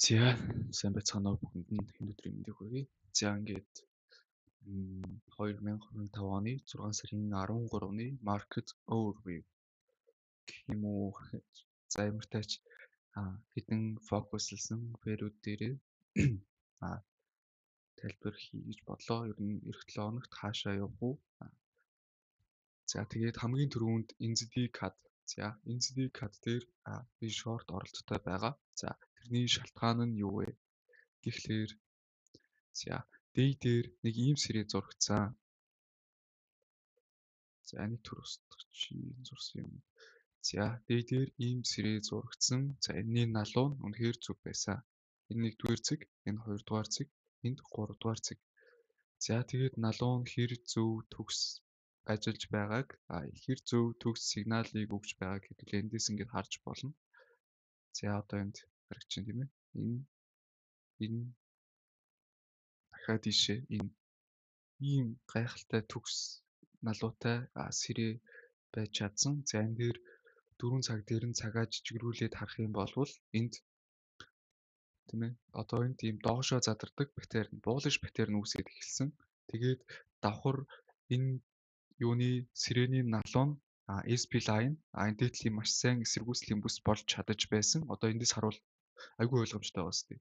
За сайн байцгаана уу бүгдэнд нь өнөөдрийн мэндийг хүргэе. За ингээд 2025 оны 6 сарын 13-ны market overview гэх юм уу. За ямартайч хэдэн фокуслсан пэрүүд дээрээ тайлбар хий гэж бодлоо. Ер нь эх 7 хоногт хаашаа явах уу? За тэгээд хамгийн түрүүнд NZD-CAD. За NZD-CAD дээр би short оролттой байгаа. За тэрний шалтгаан нь юу вэ? Тэгэхээр за day дээр нэг ийм сэрээ зурагцсан. За нэг төр устгах зурсан юм. За day дээр ийм сэрээ зурагцсан. За энэний налуу нь үнэхээр зүг байсан. Энэ 1-р цэг, энэ 2-р цэг, энд 3-р цэг. За тэгээд налуу нь хэр зөв төгс ажиллаж байгааг, хэр зөв төгс сигналыг өгж байгааг хэдүүлээ эндээс ингээд харж болно. За одоо энд харагчин тийм ээ. Энэ дахиад ийшээ энэ ийм гайхалтай төгс налуутай сэрээ байж чадсан. За энэ дээр 4 цаг дээр нь цагаа жижигрүүлээд харах юм бол энд тийм ээ одоо энд ийм доошоо задардаг паттерн, bullish паттерн үүсээд эхэлсэн. Тэгээд давхар энэ юуны сэрээний налуу нь SP line эндээдлийн маш сайн эсэргүүцлийн бүс болж чадаж байсан. Одоо эндээс харуул айгүй ойлгомжтой байна сте.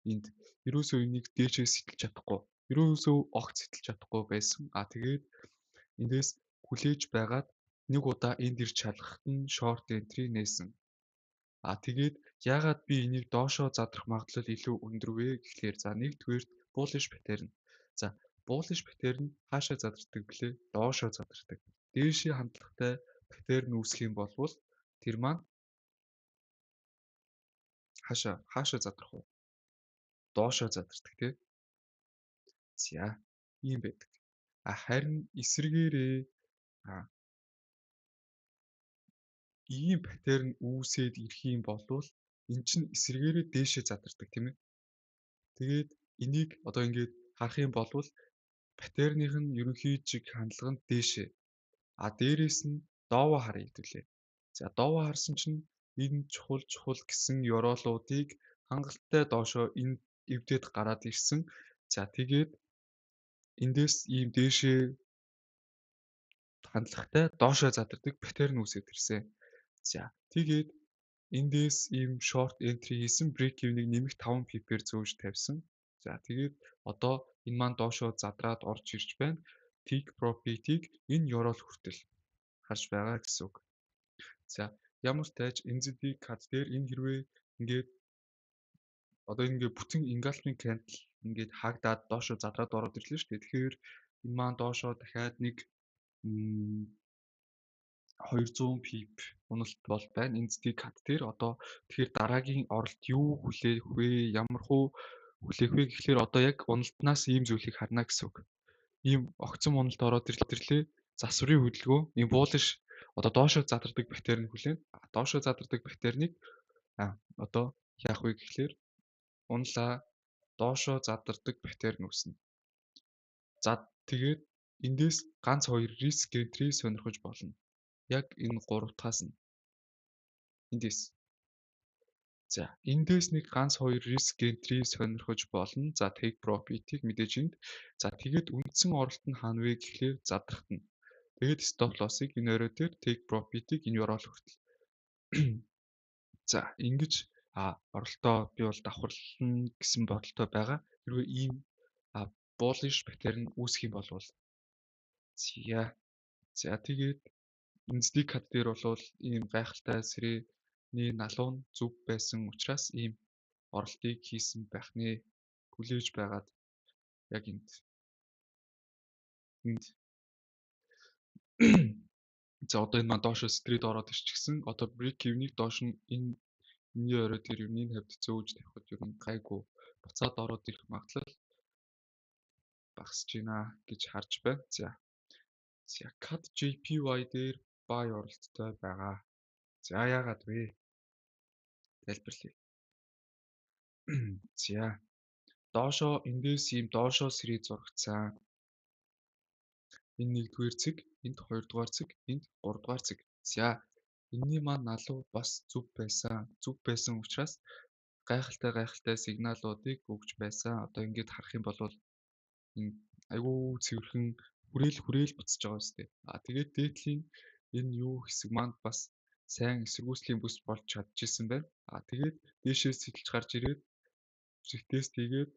Энд ерөөсөө энийг дээшээ сэтэлж чадахгүй. Ерөөсөө огт сэтэлж чадахгүй байсан. Тэгээд эндээс хүлээж байгаад нэг удаа энд ирж чадахт нь short entry нээсэн. Тэгээд яагаад би энийг доошоо задрах магадлал илүү өндөр вэ гэхлээр за нэгдүгээр bullish pattern. За bullish pattern хаашаа задардаг блэ? Доошоо задардаг. Дээшээ хандлагатай pattern үүсэх юм бол тэр маань хаашаа задрах вэ? Доошоо задардаг тий. За ийм байдаг. Харин эсрэгээрээ ийм паттерн үүсээд ирэх юм бол эн чинь эсрэгээрээ дээшээ задардаг тийм ээ. Тэгээд энийг одоо ингээд харах юм бол паттерных нь ерөнхий жиг хандлага нь дээшээ. Дээрээс нь доовоо харъя хэвлээ. За доовоо харсан чинь энэ чухал гэсэн ёроолуудыг хангалттай доошоо энэ эвдээд гараад ирсэн. За тэгээд эндээс ийм дээшээ хандлагатай доошоо задардаг паттерн үүсээд ирсэн. За тэгээд эндээс ийм short entry хийсэн break even-ийг нэмэх 5 pip-ээр зөөж тавьсан. За тэгээд одоо энэ маань доошоо задраад орж ирж байна. Take profit-ийг энэ ёроол хүртэл харж байгаа гэсэн үг. За ямар ч тач NZD-CAD дээр энэ хэрвээ ингээд одоо ингээд бүтэн engulfing candle ингээд хаагдаад доошоо задраад ороод ирлээ шүү дээ. Тэгэхээр энэ маань доошоо дахиад нэг 200 pip уналт бол байна. NZD-CAD дээр одоо тэгэхээр дараагийн оролт юу хүлээх вэ? Ямар хуу хүлээх вэ гэхлээр одоо яг уналтнаас ийм зүйлийг харна гэсэн үг. Ийм огцон уналт ороод ирлээ. Засварын хөдөлгөөн ийм bullish одоо доошоо задардаг паттерн хүлээн. Доошоо задардаг паттерныг одоо яах вэ гэхлээр уналаа доошоо задардаг паттерн үүснэ. За тэгээд эндээс ганц 2 risk entry сонирхож болно. Яг энэ 3-таас нь эндээс. За эндээс нэг ганц 2 risk entry сонирхож болно. За take profit-ийг мэдээж энд. За тэгээд үндсэн оролт нь хаана вэ гэхлээр задрахт нь. Тэгээд stop loss-ыг энэ орой дээр take profit-ийг энэ ёроол хүртэл. За ингэж оролтоо би бол давхарлана гэсэн бодолтой байгаа. Хэрвээ ийм bullish pattern үүсэх юм бол за тэгээд NZD-CAD дээр бол ийм гайхалтай сэрээний налуу нь зүв байсан учраас ийм оролтыг хийсэн байх нэ. Хүлээж байгаад яг энд за одоо энэ маань доошоо стрит ороод ирчихсэн. Одоо break even-ийг доош нь энэ орой дээр юуны хавьд зөөж тавихад ер нь гайгүй буцаад ороод ирэх магадлал багасж байна гэж харж байна. За CAD JPY дээр buy оролттой байгаа. За яагаад вэ? Тайлбарлая. За доошоо эндээс ийм доошоо сэрээ зурагцсан. Энэ 1-р цэг, энд 2-р цэг, энд 3-р цэг. За энэний маань налуу бас зөв байсан учраас гайхалтай сигналуудыг өгч байсан. Одоо ингээд харах юм бол энэ айгүй цэвэрхэн хүрээл буцаж байгаа биз дээ. Тэгээд дээдлийн энэ юу хэсэг маань бас сайн эсэргүүцлийн бүс болж чадчихсан байна. Тэгээд дээшээс сэтэлж гарч ирээд тест хийгээд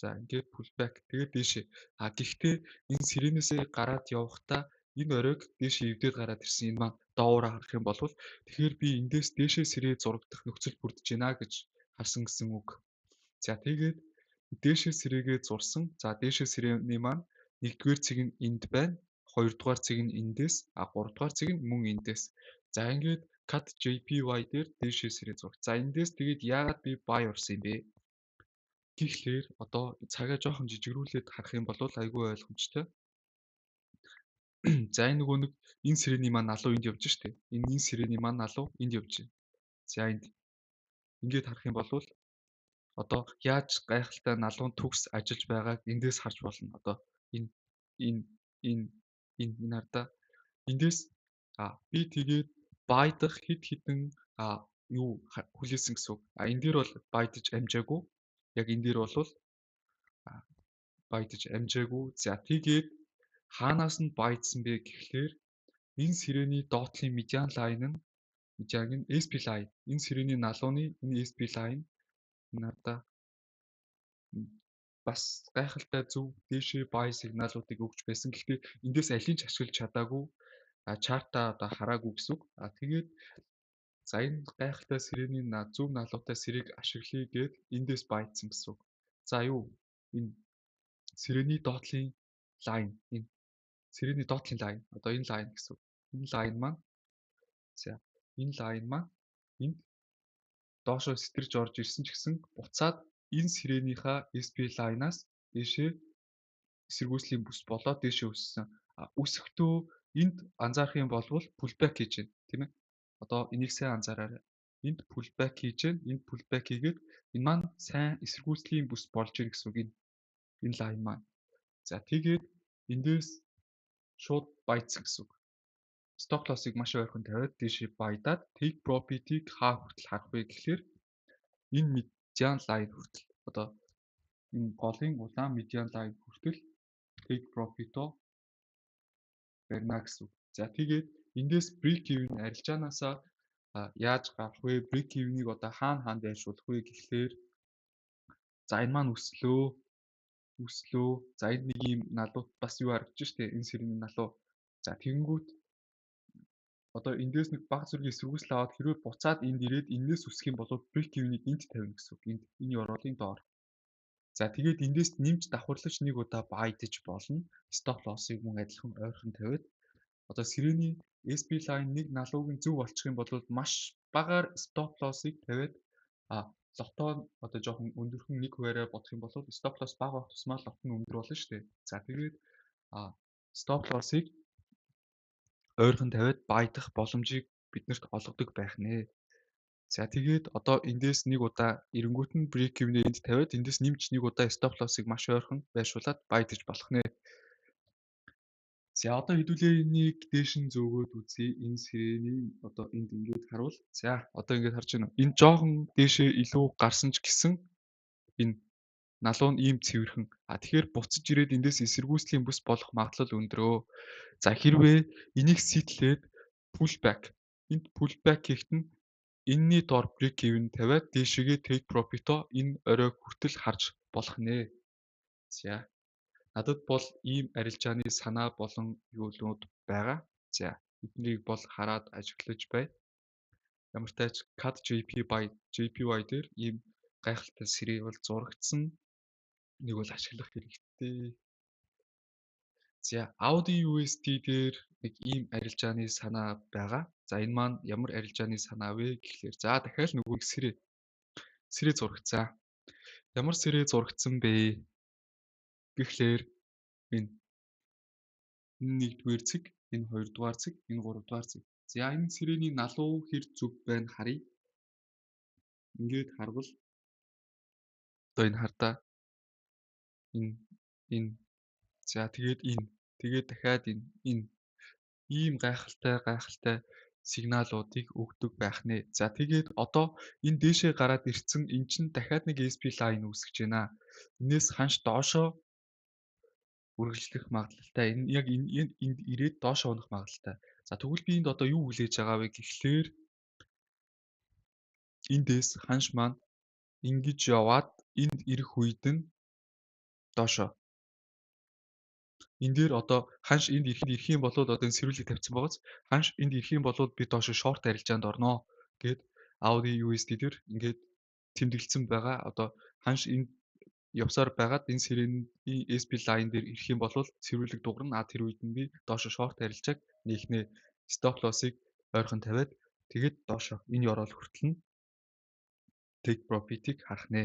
за ингээд pullback тэгээд дээшээ. Гэхдээ энэ сиренээсээ гараад явахдаа энэ оройг дээшээ эвдээд гараад ирсэн энэ маань доогоороо харах юм бол тэгэхээр би эндээс дээшээ сэрээ зурагдах нөхцөл бүрдэж байна гэж харсан гэсэн үг. За тэгээд дээшээ сэрээгээ зурсан. За дээшээ сэрээний маань 1-р цэг нь энд байна. 2-р цэг нь эндээс, 3-р цэг нь мөн эндээс. За ингээд cut JPY дээр дээшээ сэрээ зураг. За эндээс тэгээд яагаад би buy урсан юм бэ? Тэгэхээр одоо цагаа жоохон жижигрүүлээд харах юм бол айгүй ойлгомжтой. За энэ нөгөө нэг энэ сирээний маань налуу энд явж штэ. Энэ сирээний маань налуу энд явж байна. За энд ингээд харах юм бол одоо яаж гайхалтай налуун төгс ажиллаж байгааг эндээс харж болно. Одоо энэ хардаа эндээс би тэгээд байдах хідэн юу хүлээсэн гэсэн үг. Энэ дээр бол байдаж амжаагүй. Яг энэ дээр бол байдаж амжаагүй. За тэгээд хаанаас нь байдсан бэ гэхлээр энэ сирээний доотлын median line нь SP line. Энэ сирээний налууны энэ SP line надаа бас гайхалтай зөв дээшээ buy сигналуудыг өгч байсан. Гэхдээ эндээс алийг ч ашиглаж чадаагүй. Чартаа одоо хараагүй гэсэн үг. Тэгээд за энэ гайхалтай сирээний зөв налуутай сэрийг ашиглая гээд эндээс байдсан гэсэн үг. За юу энэ сирээний доотлын line сирээний доотлын line одоо энэ line гэсэн үг. Энэ line маань за энэ line маань энд доошоо сэтэрж орж ирсэн ч гэсэн буцаад энэ сирээнийхаа SP line-аас дээшээ эсэргүүцлийн бүс болоод дээшээ өссөн. Өсөхдөө энд анзаарах юм бол pullback хийж байна, тийм ээ. Одоо энийг сайн анзаараарай. Энд pullback хийж байна. Энд pullback хийгээд энэ маань сайн эсэргүүцлийн бүс болж ийн гэсэн үг энэ line маань. За тэгээд эндээс шууд байдсан гэсэн үг. Stop loss-ыг маш ойрхон тавиад дээшээ байдаад take profit-ийг хаа хүртэл харах вэ гэхлээр энэ median line хүртэл одоо энэ голын улаан median line хүртэл take profit-оо барина гэсэн үг. За тэгээд эндээс break even арилжаанаасаа яаж гарах вэ? Break even-ийг одоо хаана байршуулах вэ гэхлээр за энэ маань өслөө. За энэ нэг юм налууд бас юу харагдаж штэ энэ сэрний налуу. За тэгэнгүүт одоо эндээс нэг баг зүргийн эсэргүүцэл аваад хэрвээ буцаад энд ирээд энээс үсэх юм бол break even-ийг энд тавина гэсэн үг. Энэ оролын доор. За тэгээд эндээс нэмж давхарлаж нэг удаа байдаж болно. Stop loss-ыг мөн адилхан ойрхон тавиад одоо сирэний SP line нэг налууг нь зөв болчих юм бол маш багаар stop loss-ыг тавиад лотоо одоо жоохон өндөрхөн 1%-аар бодох юм бол stop loss бага байх тусмаа лот нь өндөр болно шүү дээ. За тэгээд stop loss-ыг ойрхон тавиад байдах боломжийг биднэрт олгодог байх нэ. За тэгээд одоо эндээс нэг удаа эренгүүт нь break even-ийг энд тавиад эндээс нэмж нэг удаа stop loss-ыг маш ойрхон байршуулад байдаж болох нэ. За одоо хэдүүлээ энийг дээш нь зөөгөөд үзье. Энэ сэрэний одоо энд ингээд харуул. За одоо ингээд харж байна уу? Энэ жоохон дээшээ илүү гарсан ч гэсэн энэ налуу нь ийм цэвэрхэн. Тэгэхээр буцаж ирээд эндээс эсэргүүцлийн бүс болох магадлал өндөрөө. За хэрвээ энийг ситлээд pullback. Энд pullback хийхэд нь энэний доор break even тавиад дээшээгээ take profit-оо энэ орой хүртэл харж болох нэ. За надад бол ийм арилжааны санаа болон юулууд байгаа. За эднийг бол хараад ажиглаж бай. Ямар тач cut JPY дээр ийм гайхалтай сэрээ бол зурагдсан. Нэг бол ашиглах хэрэгтэй. За Audi USD дээр нэг ийм арилжааны санаа байгаа. За энэ маань ямар арилжааны санаа вэ гэхлээр за дахиад нөгөө сэрээ зурагцсан. Ямар сэрээ зурагдсан бэ гэхлээр энэ 1-р цэг, энэ 2-р цэг, энэ 3-р цэг. За энэ сэрэний налуу хэр зүг байна харъя. Ингээд харвал одоо энэ хардаа энэ за тэгээд энэ тэгээд дахиад энэ ийм гайхалтай сигналуудыг өгдөг байх нэ. За тэгээд одоо энэ дээшээ гараад ирсэн эн чинь дахиад нэг SP line үүсгэж байна. Энээс ханш доошоо үргэлжлэх магадлалтай. Энэ яг энд ирээд доошоо унах магадлалтай. За тэгвэл би энд одоо юу хүлээж байгаа вэ гэхлээр эндээс ханш маань ингэж яваад энд ирэх үед нь доошоо. Энэ дээр одоо ханш энд ирэх юм бол одоо энэ сэрүүлэг тавьсан байгааз ханш энд ирэх юм бол би доошоо шорт арилжаанд орноо гэд Audi USD дээр ингээд тэмдэглэсэн байгаа. Одоо ханш энд явсаар байгаад энэ сирений SP line дээр ирэх юм бол сэрүүлэг дугарна. А тэр үед нь би доошоо шорт арилжааг нэхнээ stop loss-ыг ойрхон тавиад тэгээд доошоо энэ ороод хүртэл нь take profit-ийг харах нэ.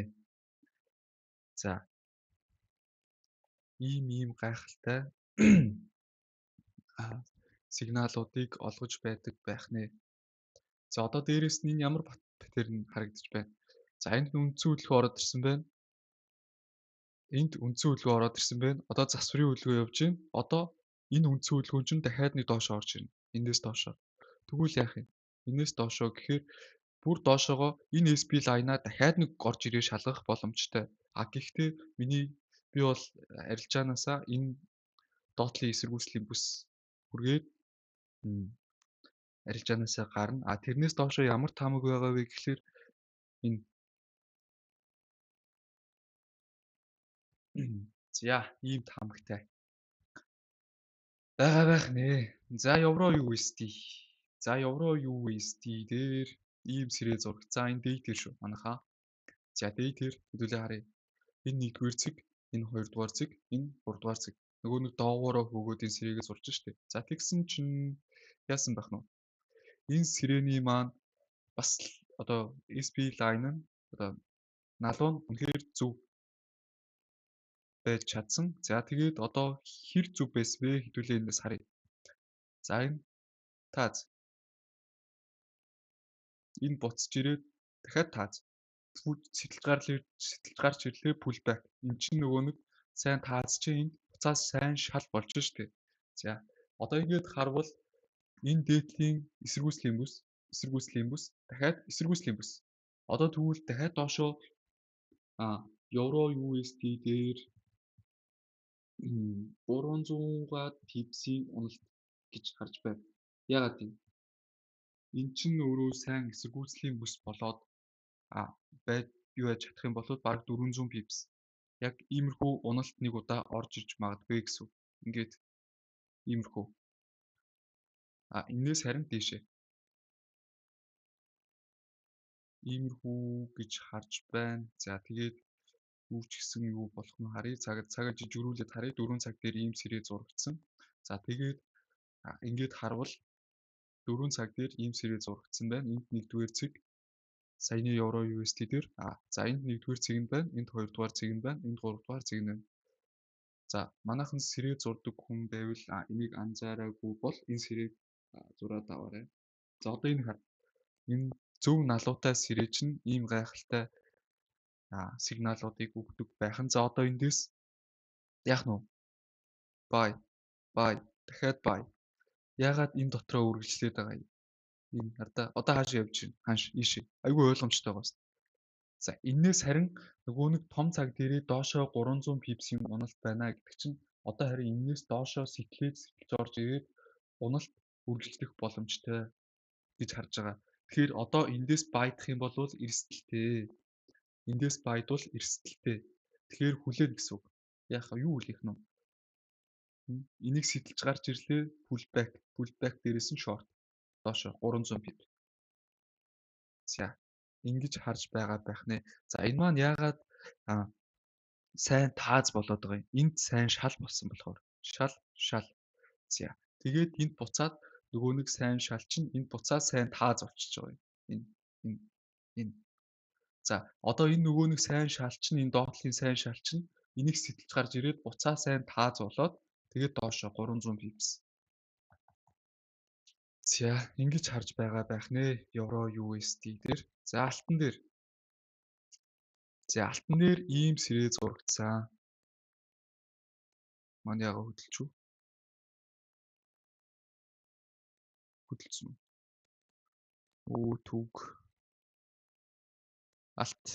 За ийм гайхалтай сигналуудыг олгож байдаг байх нэ. За одоо дээрэс нь энэ ямар паттерн харагдаж байна. За энд үндсэн хөдөлгөөн ороод ирсэн байна. Энд үндсэн хөдөлгөөн ороод ирсэн байна. Одоо засварын хөдөлгөөн явж байна. Одоо энэ үндсэн хөдөлгөөн чинь дахиад нэг доошоо орж ирнэ. Эндээс доошоо. Тэгвэл яах юм? Энээс доошоо гэхээр бүр доошоогоо энэ SP line-а дахиад нэг орж ирээ шалгах боломжтой. Гэхдээ би бол арилжаанаасаа энэ доотлын эсэргүүцлийн бүс хүргээд арилжаанаасаа гарна. А тэрнээс доошоо ямар таамаг байгаа вэ гэхэлэр энэ за ийм таамагтай байгаа байх нэ. За евро USD. За евро USD дээр ийм сэрээ зураг. За энэ day дээр шүү манайхаа. За day дээр хэдүүлээ харъя. Энэ 1-р цэг, энэ 2-р цэг, энэ 3-р цэг. Нөгөө нэг доогоороо хөөгөөд энэ сэрээгээ зурж штэ. За тэгсэн чинь яасан байх нь? Энэ сирений маань бас одоо SP line нь одоо налуу нь үнэхээр зөв байж чадсан. За тэгээд одоо хэр зөв байсан бэ хэдүүлээ энэс харъя. За энэ тааз. Энэ буцаж ирээд дахиад тааз. Сэтэлж гарч ирлээ pullback. Энд чинь нөгөө нэг сайн тааз чинь энд буцаас сайн шал болж штэ. За одоо ингээд харвал энэ дээдлийн эсэргүүцлийн бүс дахиад эсэргүүцлийн бүс. Одоо тэгвэл дахиад доошоо евро USD дээр 300-аад пипсийн уналт гэж харж байна. Яагаад гэвэл эн чинь өөрөө сайн эсэргүүцлийн бүс болоод юу яаж чадах юм бол баг 400 пипс. Яг иймэрхүү уналт нэг удаа орж ирж магадгүй гэсэн. Ингээд иймэрхүү. Энээс харин дээшээ. Иймэрхүү гэж харж байна. За тэгээд юу ч гэсэн юу болох нь харъя. Цагаа жижигрүүлээд харъя. 4 цаг дээр ийм сэрээ зурагдсан. За тэгээд ингээд харвал 4 цаг дээр ийм сэрээ зурагдсан байна. Энд 1-р цэг саяны евро USD дээр за энд 1-р цэг нь байна. Энд 2-р цэг нь байна. Энд 3-р цэг нь байна. За манайхан сэрээ зурдаг хүн байвал энийг анзаараагүй бол энэ сэрээг зураад аваарай. За одоо энэ хар. Энэ зөв налуутай сэрээ чинь ийм гайхалтай сигналуудыг өгдөг байх нь. За одоо эндээс яах нь вэ? Buy. Дахиад buy. Яагаад энэ дотроо үргэлжлээд байгаа юм? Энэ хардаа одоо хаашаа явж байна? Хааш ийшээ. Айгүй ойлгомжтой байгаа шүү. За энээс харин нөгөө нэг том цаг дээрээ доошоо 300 пипсийн уналт байна гэдэг чинь одоо харин энээс доошоо сэтэлж орж ирээд уналт үргэлжлэх боломжтой гэж харж байгаа. Тэгэхээр одоо эндээс байдах юм бол эрсдэлтэй. Эндээс байдвал эрсдэлтэй. Тэгэхээр хүлээн гэсэн үг. Яах вэ? Юу хүлээх нь вэ? Энийг сэтэлж гарч ирлээ pullback дээрээс нь short доошоо 300 pip. За ингэж харж байгаа байх нэ. За энэ маань яагаад сайн тааз болоод байгаа юм? Энд сайн шал болсон болохоор шал. За тэгээд энд буцаад нөгөө нэг сайн шал чинь энд буцаад сайн тааз болчихж байгаа юм. Энэ. За одоо энэ нөгөө нэг сайн шал чинь энэ доотлын сайн шал чинь энийг сэтэлж гарч ирээд буцаа сайн тааз болоод тэгээд доошоо 300 pips. За ингэж харж байгаа байх нэ. Евро USD дээр. За алтан дээр. За алтан дээр ийм сэрээ зурагдсан. Мань яга хөдөлж үү? Хөдөлсөн үү? Өө түг. Алт.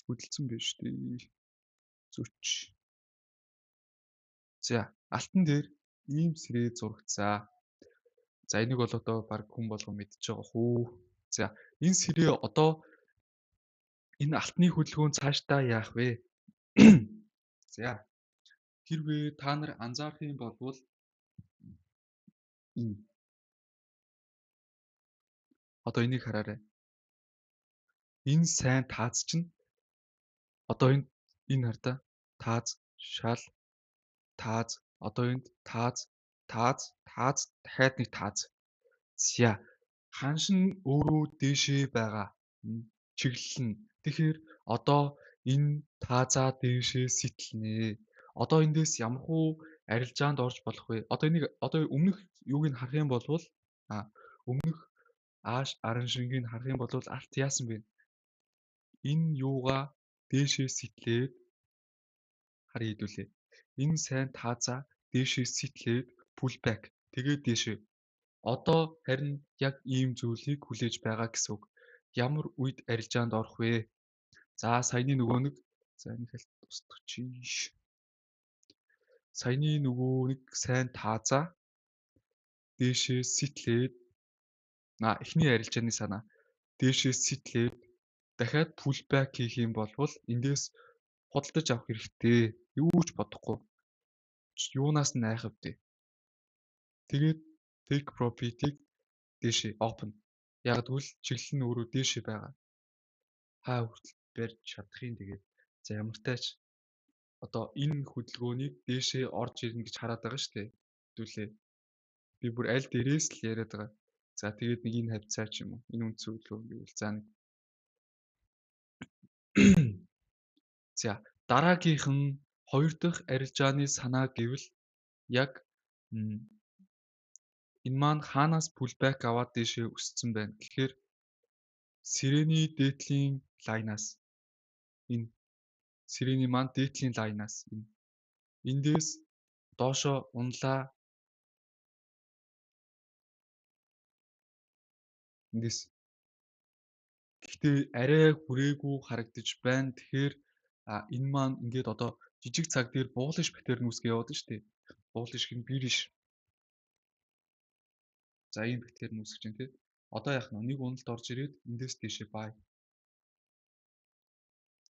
Хөдөлсөн биш дээ. Зүч. За, алтан дээр ийм сэрээ зурагцаа. За, энийг бол одоо баг хүн болгон мэдчихэж байгаа хүү. За, энэ сэрээ одоо энэ алтны хөдөлгөөн цаашдаа яах вэ? За, хэрвээ та нар анзаарах юм бол энэ. Одоо энийг хараарай. Энэ сайн тааз чинь одоо энэ хардаа тааз, шал, тааз, одоо энд тааз, дахиад нэг тааз. За, ханш нь өөрөө дээшээ байгаа. Чиглэлнэ. Тэгэхээр одоо энэ таазаа дээшээ сэтэлнэ. Одоо эндээс ямархуу арилжаанд орж болох вэ? Одоо өмнөх юуг нь харах юм бол өмнөх ааш арын шингийг харах юм бол алт яасан бэ? Энэ юугаа дээшээ сэтлээд харъя хэдүүлээ. Энэ сайн таазаа дээшээ сэтлээд pullback тэгээд дээшээ. Одоо харин яг ийм зүйлийг хүлээж байгаа гэсэн үг. Ямар үед арилжаанд орох вэ? За, саяны нөгөө нэг за энэ хэлт устгачиж. Саяны нөгөө нэг сайн таазаа дээшээ сэтлээд эхний арилжааны санаа дээшээ сэтлээд дахиад pullback хийх юм бол эндээс худалдаж авах хэрэгтэй. Юу ч бодохгүй. Юунаас нь айх вэ? Тэгээд take profit-ийг дээшээ open. Яг тэгвэл чиглэл нь өөрөө дээшээ байгаа. Хаа хүртэл барьж чадах юм тэгээд. За, ямар тач одоо энэ хөдөлгөөнийг дээшээ орж ирнэ гэж хараад байгаа шүү дээ. Хэдүүлээ. Би бүр аль дээрээс л яриад байгаа. За, тэгээд нэг энэ хавцаа ч юм уу. Энэ үндсэн хөдөлгөөн гэвэл за нэг. За, дараагийнх нь хоёр дахь арилжааны санаа гэвэл яг энэ маань хаанаас pullback аваад дээшээ өссөн байна. Тэгэхээр сирэний дээдлийн лайнаас энэ сирэний маань дээдлийн лайнаас эндээс доошоо унлаа. Эндээс гэхдээ арай хүрээгүй харагдаж байна. Тэгэхээр энэ маань ингээд одоо жижиг цаг дээр bullish pattern үүсгэж яваад шүү дээ. Bullish гэн bearish. За, ийм pattern үүсгэж байна тийм. Одоо яах нь нэг уналт орж ирээд эндээс дээшээ buy.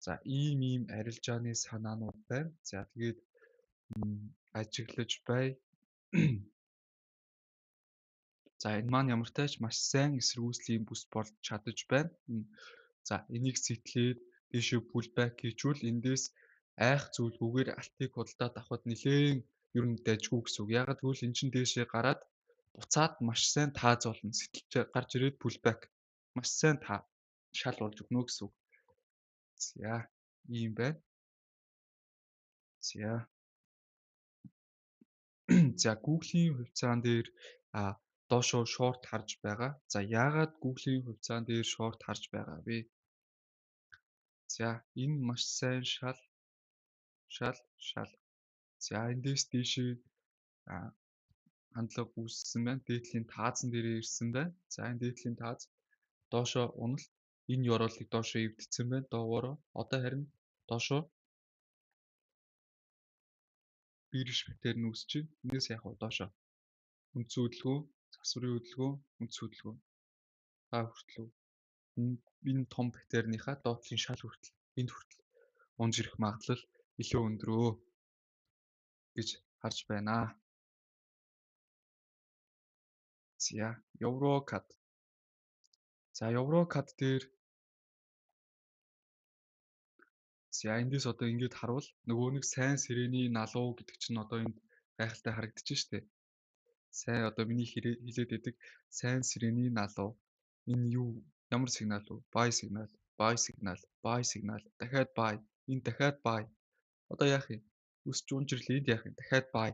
За, ийм арилжааны санаанууд байна. За, тэгээд ажиглаж бай. За, энэ маань ямар тач маш сайн эсэргүүцлийн бүс болж чадаж байна. За, энийг сэтлээд дээшээ pullback хийжүүл эндээс айх зүйлгүйгээр алтыг худалдаад авахд нэлээд ер нь дайжгүй гэсэн үг. Ягаад гэвэл эн чинь дээшээ гараад буцаад маш сайн тааз болно. Сэтэлж гарч ирээд pullback маш сайн шал болж өгнө гэсэн үг. За, ийм байна. За. За, Google-ийн хувьцаан дээр доошоо short харж байгаа. За, яагаад Google-ийн хувьцаан дээр short харж байгаа вэ? За, энэ маш сайн шал. За, эндээс дээшээ хандлага үүссэн байна. Дээдлийн таазан дээрээ ирсэн байна. За, энэ дээдлийн тааз доошоо уналт энэ ёроолыг доошоо эвдсэн байна. Доогоороо одоо харин доошоо bearish pattern үүсэж байна. Энээс яг доошоо үндсэн хөдөлгөөн, засварын хөдөлгөөн, үндсэн хөдөлгөөн хүртэл энэ том паттерныхаа доотлын шал хүртэл энд хүртэл унж ирэх магадлал илүү өндрөө гэж харж байна. За, EuroCAD. За, EuroCAD дээр за, эндээс одоо ингэж харуул нөгөө нэг сайн сэрэний налуу гэдэг чинь одоо энд гайхалтай харагдчих штэ. Сайн одоо миний хэлээд байдаг сайн сэрэний налуу. Энэ юу? Ямар сигнал вэ? Buy сигнал, buy сигнал, buy сигнал, дахиад buy, энэ дахиад buy. Одоо яах юм? Өсч унжирлээ энд яах юм? Дахиад buy.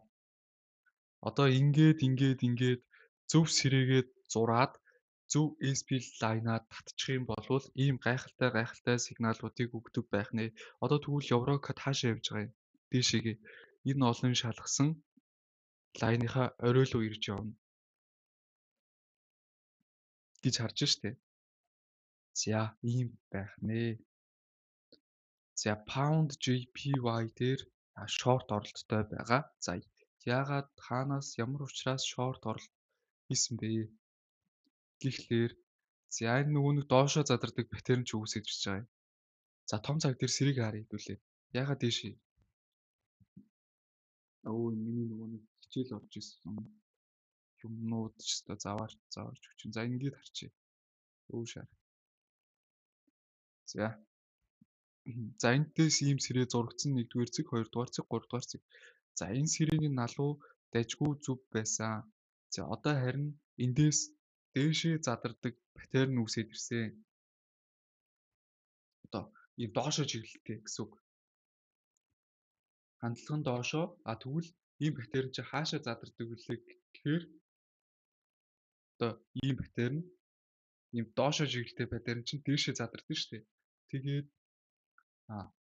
Одоо ингээд зөв сэрээгээд зураад зөв SP лайнаад татчих юм бол ийм гайхалтай сигналуудыг өгдөг байх нэ. Одоо тэгвэл EuroCAD хаашаа явж байгаа юм? Дээшээгээ. Энэ олон шалгасан лайныхаа орой руу ирж явна. гэж харж штэ. За ийм байх нэ. За pound JPY дээр short оролттой байгаа. За яагаад хаанаас ямар учраас short оролт хийсэн бэ гэхлээр за энэ нөгөө нэг доошоо задардаг паттерн ч үүсэж ирж байгаа юм. За том цаг дээр сэрийг харъя хэдүүлээ. Яагаад дээш миний нөгөө нэг хичээл орж ирсэн юмнууд ч гэсэн заваарч өгчин. За ингээд харчи. Шар. За энэдээс ийм сэрээ зурагдсан 1-р цэг, 2-р цэг, 3-р цэг. За энэ сэрээний налуу дайггүй зүв байсан. За одоо харин эндээс дээшээ задардаг паттерн үүсээд ирсэн. Одоо ийм доошоо чиглэлтэй гэсэн үг. Хандлага нь доошоо тэгвэл ийм паттерн чи хаашаа задардаг вүлээ гэхээр одоо ийм паттерн ийм доошоо чиглэлтэй паттерн чинь дээшээ задардаг шүү дээ. Тэгээд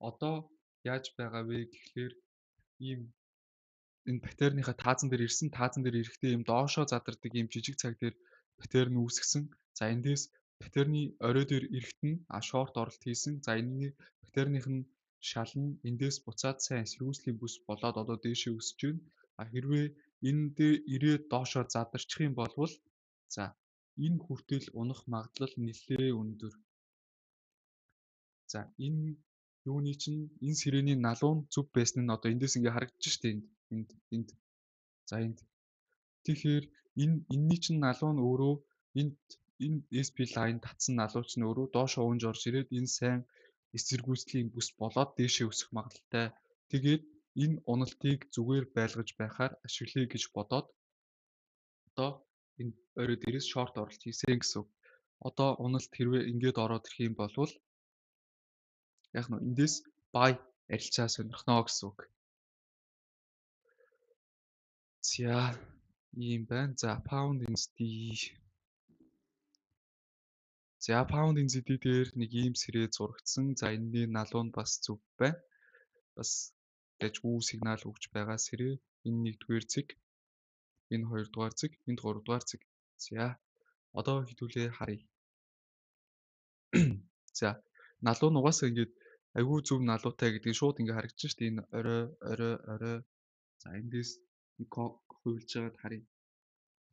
одоо яаж байгаа вэ гэхлээр ийм энэ паттерныхаа таазан дээр ирсэн, таазан дээр ирэхдээ ийм доошоо задардаг ийм жижиг цаг дээр паттерн үүсгэсэн. За эндээс паттерны орой дээр ирэхт нь шорт оролт хийсэн. За энэний паттерных нь шал нь эндээс буцаад сайн эсэргүүцлийн бүс болоод одоо дээшээ өсөж байна. Хэрвээ энэ дээр ирээд доошоо задарчих юм бол за энэ хүртэл унах магадлал нэлээд өндөр. За энэ юуны чинь энэ сэрээний налуу нь зүв байсан нь одоо эндээс ингээ харагдаж штэ энд. За энд. Тэгэхээр энэний чинь налуу нь өөрөө энэ SP line татсан налуу чинь өөрөө доошоо унж орж ирээд энэ сайн эсэргүүцлийн бүс болоод дээшээ өсөх магадлалтай. Тэгээд энэ уналтыг зүгээр байлгаж байхаар ашиглая гэж бодоод одоо энэ орой дээрээс шорт оролт хийсэн гэсэн үг. Одоо уналт хэрвээ ингээд ороод ирэх юм бол яг нь эндээс buy арилцаа сонирхно гэсэн үг. За ийм байна. За pound NZD. За pound NZD дээр нэг ийм сэрээ зурагдсан. За энэний налуу нь бас зүв байна. Бас дайггүй сигнал өгч байгаа сэрээ. Энэ 1-р цэг, энэ 2-р цэг, энэ 3-р цэг. За одоо хэдүүлээ харъя. За налуу нь угаасаа ингээд айгүй зөв налуутай гэдэг нь шууд ингээд харагдаж штэ. Энэ орой. За эндээс нэг хувилж байгаад харъя.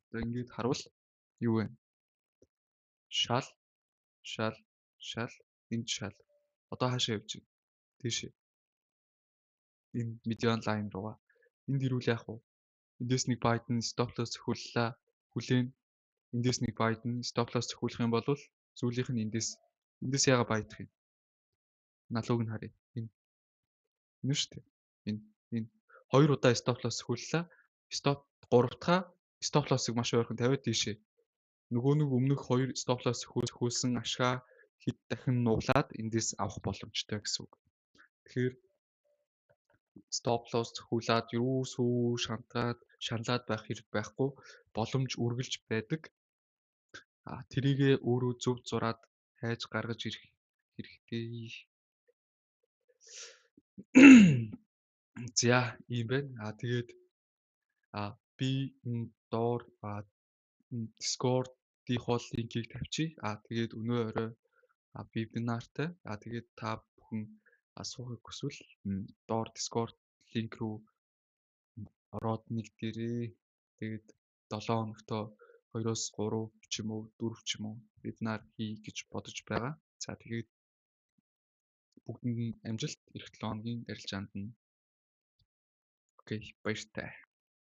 Одоо ингээд харуул юу вэ? Шал, энд шал. Одоо хаашаа явж байна? Тийшээ. Энэ median line руугаа. Энд ирүүл яах вэ? Эндээс нэг Biden stop loss зөвхөллөө. Хүлээн. Эндээс нэг Biden stop loss зөвхөлөх юм бол зүйлийнх нь эндээс яага баядах юм? Налууг нь харъя. Энэ шүү дээ. Энэ 2 удаа stop loss зөвхөллөө. Stop 3 дахь stop loss-ыг маш ойрхон тавиад тийшээ. Нөгөө нэг өмнөх 2 stop loss зөвхөлсөн ашгаа хэд дахин нуглаад эндээс авах боломжтой гэсэн үг. Тэгэхээр stop loss зөвхүүлээд юусуу шаналаад байх хэрэг байхгүй, боломж үргэлж байдаг. Тэрийгээ өөрөө зөв зураад хайж гаргаж ирэх хэрэгтэй. За ийм байна. Тэгээд би энэ доор Discord-ийн хоол линкийг тавьчих. Тэгээд өнөө орой вебинартай. Тэгээд та бүхэн асуухыг хүсвэл доор Discord линк рүү ороод нэг дээрээ. Тэгээд 7 хоногтоо 2-оос 3 ч юм уу 4 ч юм уу вебинар хий гэж бодож байгаа. За тэгээд бүгдэнд амжилт эх 7 хоногийн арилжаанд нь. Окей, баяртай.